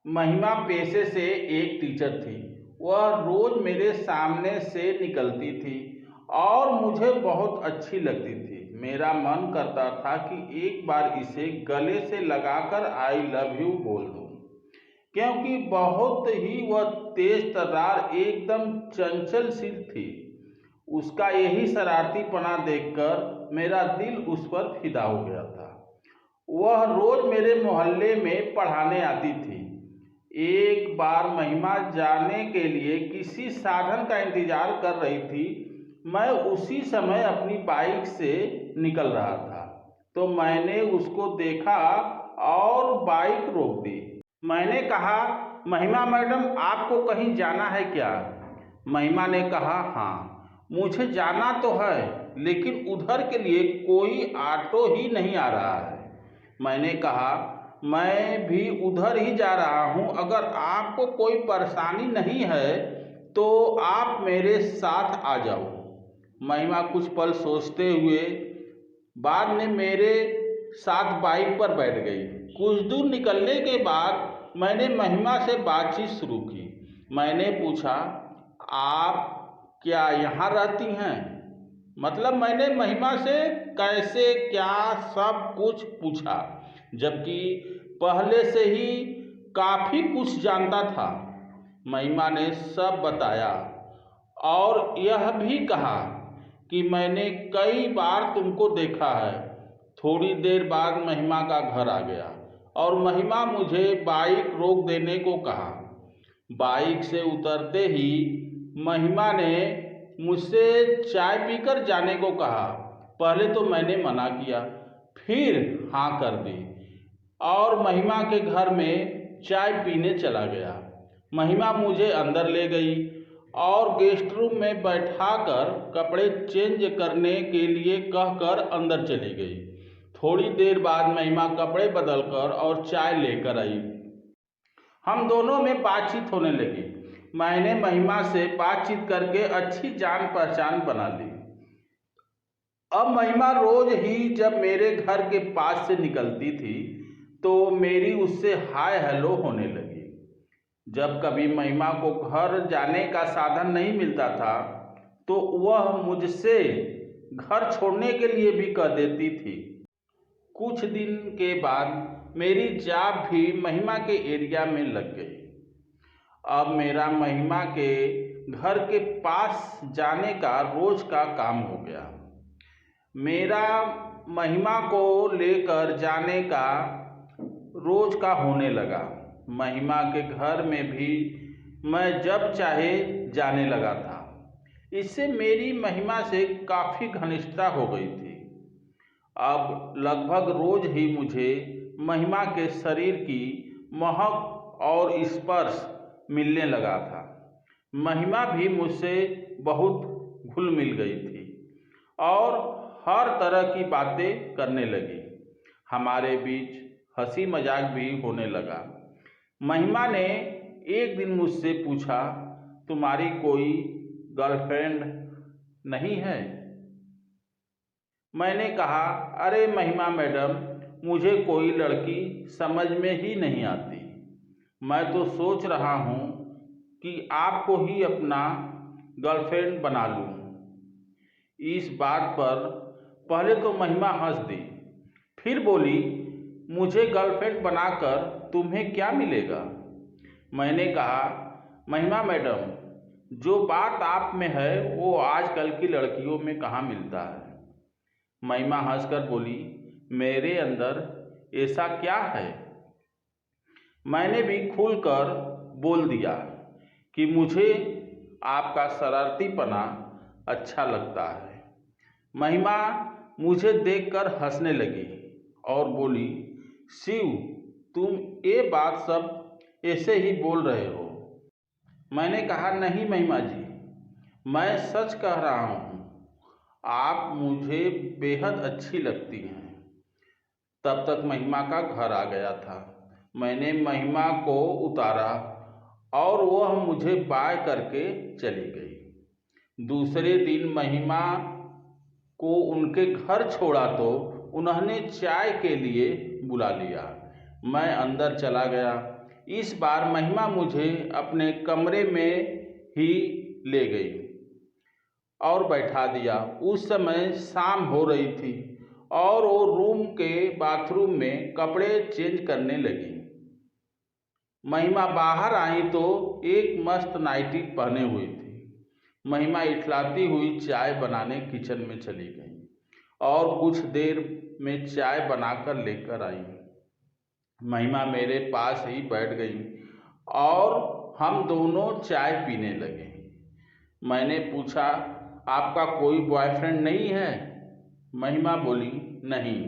महिमा पेशे से एक टीचर थी। वह रोज मेरे सामने से निकलती थी और मुझे बहुत अच्छी लगती थी। मेरा मन करता था कि एक बार इसे गले से लगाकर आई लव यू बोल दूं, क्योंकि बहुत ही वह तेज तर्रार एकदम चंचल सी थी। उसका यही शरारतीपना देखकर मेरा दिल उस पर फिदा हो गया था। वह रोज मेरे मोहल्ले में पढ़ाने आती थी। एक बार महिमा जाने के लिए किसी साधन का इंतजार कर रही थी। मैं उसी समय अपनी बाइक से निकल रहा था, तो मैंने उसको देखा और बाइक रोक दी। मैंने कहा, महिमा मैडम, आपको कहीं जाना है क्या? महिमा ने कहा, हाँ, मुझे जाना तो है, लेकिन उधर के लिए कोई ऑटो ही नहीं आ रहा है। मैंने कहा, मैं भी उधर ही जा रहा हूँ। अगर आपको कोई परेशानी नहीं है तो आप मेरे साथ आ जाओ। महिमा कुछ पल सोचते हुए बाद में मेरे साथ बाइक पर बैठ गई। कुछ दूर निकलने के बाद मैंने महिमा से बातचीत शुरू की। मैंने पूछा, आप क्या यहाँ रहती हैं? मतलब मैंने महिमा से कैसे क्या सब कुछ पूछा, जबकि पहले से ही काफ़ी कुछ जानता था। महिमा ने सब बताया और यह भी कहा कि मैंने कई बार तुमको देखा है। थोड़ी देर बाद महिमा का घर आ गया और महिमा मुझे बाइक रोक देने को कहा। बाइक से उतरते ही महिमा ने मुझसे चाय पीकर जाने को कहा। पहले तो मैंने मना किया, फिर हाँ कर दी और महिमा के घर में चाय पीने चला गया। महिमा मुझे अंदर ले गई और गेस्ट रूम में बैठाकर कपड़े चेंज करने के लिए कहकर अंदर चली गई। थोड़ी देर बाद महिमा कपड़े बदलकर और चाय लेकर आई। हम दोनों में बातचीत होने लगी। मैंने महिमा से बातचीत करके अच्छी जान पहचान बना ली। अब महिमा रोज ही जब मेरे घर के पास से निकलती थी तो मेरी उससे हाय हेलो होने लगी। जब कभी महिमा को घर जाने का साधन नहीं मिलता था तो वह मुझसे घर छोड़ने के लिए भी कह देती थी। कुछ दिन के बाद मेरी जॉब भी महिमा के एरिया में लग गई। अब मेरा महिमा के घर के पास जाने का रोज का काम हो गया। मेरा महिमा को लेकर जाने का रोज का होने लगा। महिमा के घर में भी मैं जब चाहे जाने लगा था। इससे मेरी महिमा से काफ़ी घनिष्ठता हो गई थी। अब लगभग रोज ही मुझे महिमा के शरीर की महक और स्पर्श मिलने लगा था। महिमा भी मुझसे बहुत घुल मिल गई थी और हर तरह की बातें करने लगी। हमारे बीच हंसी मजाक भी होने लगा। महिमा ने एक दिन मुझसे पूछा, तुम्हारी कोई गर्लफ्रेंड नहीं है? मैंने कहा, अरे महिमा मैडम, मुझे कोई लड़की समझ में ही नहीं आती। मैं तो सोच रहा हूँ कि आपको ही अपना गर्लफ्रेंड बना लूँ। इस बात पर पहले तो महिमा हंस दी, फिर बोली, मुझे गर्लफ्रेंड बनाकर तुम्हें क्या मिलेगा? मैंने कहा, महिमा मैडम, जो बात आप में है वो आजकल की लड़कियों में कहाँ मिलता है। महिमा हंसकर बोली, मेरे अंदर ऐसा क्या है? मैंने भी खुलकर बोल दिया कि मुझे आपका शरारतीपना अच्छा लगता है। महिमा मुझे देखकर हंसने लगी और बोली, शिव, तुम ये बात सब ऐसे ही बोल रहे हो। मैंने कहा, नहीं महिमा जी, मैं सच कह रहा हूँ, आप मुझे बेहद अच्छी लगती हैं। तब तक महिमा का घर आ गया था। मैंने महिमा को उतारा और वह मुझे बाय करके चली गई। दूसरे दिन महिमा को उनके घर छोड़ा तो उन्होंने चाय के लिए बुला लिया। मैं अंदर चला गया। इस बार महिमा मुझे अपने कमरे में ही ले गई और बैठा दिया। उस समय शाम हो रही थी और वो रूम के बाथरूम में कपड़े चेंज करने लगी। महिमा बाहर आई तो एक मस्त नाइटी पहने हुई थी। महिमा इठलाती हुई चाय बनाने किचन में चली गई और कुछ देर में चाय बनाकर लेकर आई। महिमा मेरे पास ही बैठ गई और हम दोनों चाय पीने लगे। मैंने पूछा, आपका कोई बॉयफ्रेंड नहीं है? महिमा बोली, नहीं,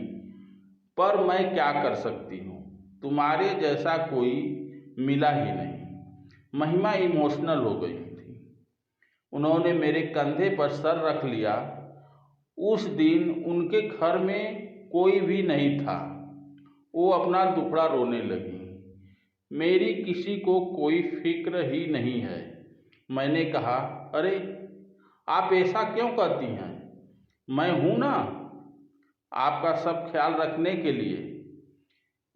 पर मैं क्या कर सकती हूँ, तुम्हारे जैसा कोई मिला ही नहीं। महिमा इमोशनल हो गई थी। उन्होंने मेरे कंधे पर सर रख लिया। उस दिन उनके घर में कोई भी नहीं था। वो अपना दुखड़ा रोने लगी। मेरी किसी को कोई फिक्र ही नहीं है। मैंने कहा, अरे आप ऐसा क्यों करती हैं? मैं हूं ना आपका सब ख्याल रखने के लिए।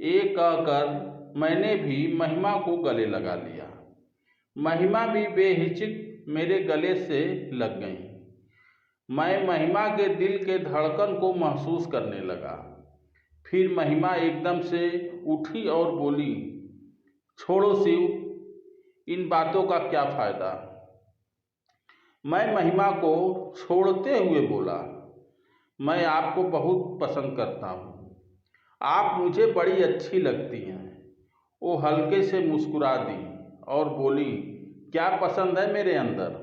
ये कहकर मैंने भी महिमा को गले लगा लिया। महिमा भी बेहिचक मेरे गले से लग गई। मैं महिमा के दिल के धड़कन को महसूस करने लगा। फिर महिमा एकदम से उठी और बोली, छोड़ो शिव, इन बातों का क्या फायदा। मैं महिमा को छोड़ते हुए बोला, मैं आपको बहुत पसंद करता हूँ, आप मुझे बड़ी अच्छी लगती हैं। वो हल्के से मुस्कुरा दी और बोली, क्या पसंद है मेरे अंदर?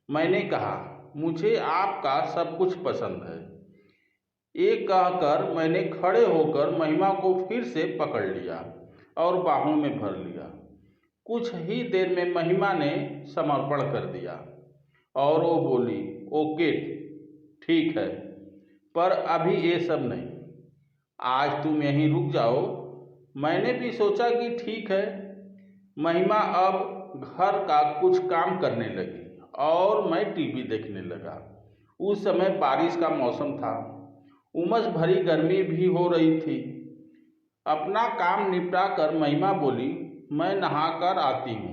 मैंने कहा, मुझे आपका सब कुछ पसंद है। ये कहकर मैंने खड़े होकर महिमा को फिर से पकड़ लिया और बाहों में भर लिया। कुछ ही देर में महिमा ने समर्पण कर दिया और वो बोली, ओके ठीक है, पर अभी ये सब नहीं, आज तुम यहीं रुक जाओ। मैंने भी सोचा कि ठीक है। महिमा अब घर का कुछ काम करने लगी और मैं टीवी देखने लगा। उस समय बारिश का मौसम था। उमस भरी गर्मी भी हो रही थी। अपना काम निपटा कर महिमा बोली, मैं नहाकर आती हूँ।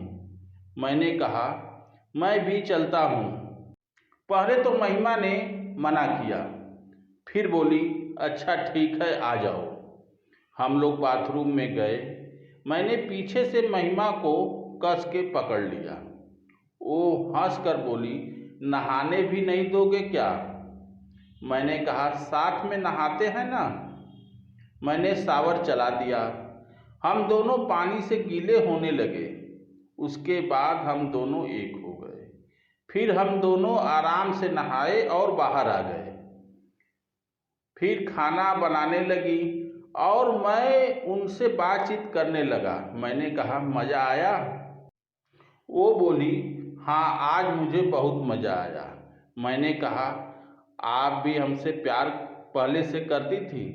मैंने कहा, मैं भी चलता हूँ। पहले तो महिमा ने मना किया, फिर बोली, अच्छा ठीक है, आ जाओ। हम लोग बाथरूम में गए। मैंने पीछे से महिमा को कस के पकड़ लिया। वो हंस कर बोली, नहाने भी नहीं दोगे क्या? मैंने कहा, साथ में नहाते हैं ना। मैंने शावर चला दिया। हम दोनों पानी से गीले होने लगे। उसके बाद हम दोनों एक हो गए। फिर हम दोनों आराम से नहाए और बाहर आ गए। फिर खाना बनाने लगी और मैं उनसे बातचीत करने लगा। मैंने कहा, मज़ा आया? वो बोली, हाँ, आज मुझे बहुत मज़ा आया। मैंने कहा, आप भी हमसे प्यार पहले से करती थी,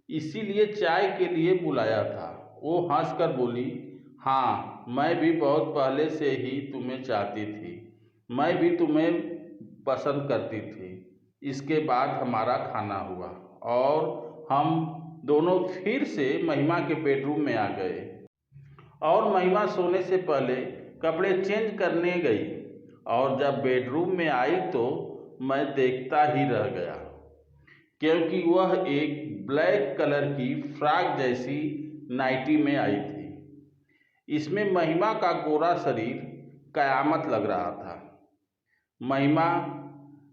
इसीलिए चाय के लिए बुलाया था। वो हंसकर बोली, हाँ, मैं भी बहुत पहले से ही तुम्हें चाहती थी। मैं भी तुम्हें पसंद करती थी। इसके बाद हमारा खाना हुआ और हम दोनों फिर से महिमा के बेडरूम में आ गए और महिमा सोने से पहले कपड़े चेंज करने गई और जब बेडरूम में आई तो मैं देखता ही रह गया, क्योंकि वह एक ब्लैक कलर की फ्रॉक जैसी नाइटी में आई थी। इसमें महिमा का गोरा शरीर कयामत लग रहा था। महिमा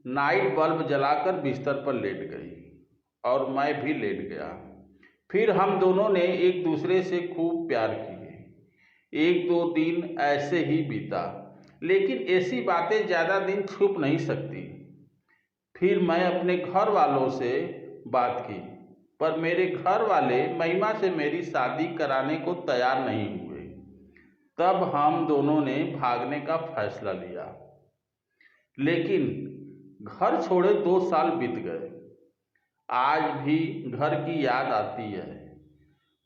नाइट बल्ब जलाकर बिस्तर पर लेट गई और मैं भी लेट गया। फिर हम दोनों ने एक दूसरे से खूब प्यार किए। एक दो दिन ऐसे ही बीता, लेकिन ऐसी बातें ज़्यादा दिन छुप नहीं सकती। फिर मैं अपने घर वालों से बात की, पर मेरे घर वाले महिमा से मेरी शादी कराने को तैयार नहीं हुए। तब हम दोनों ने भागने का फैसला लिया, लेकिन घर छोड़े 2 साल बीत गए। आज भी घर की याद आती है।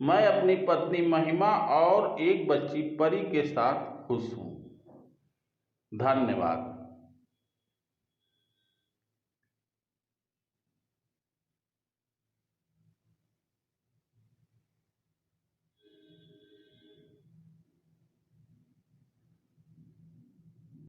मैं अपनी पत्नी महिमा और एक बच्ची परी के साथ खुश हूँ। धन्यवाद।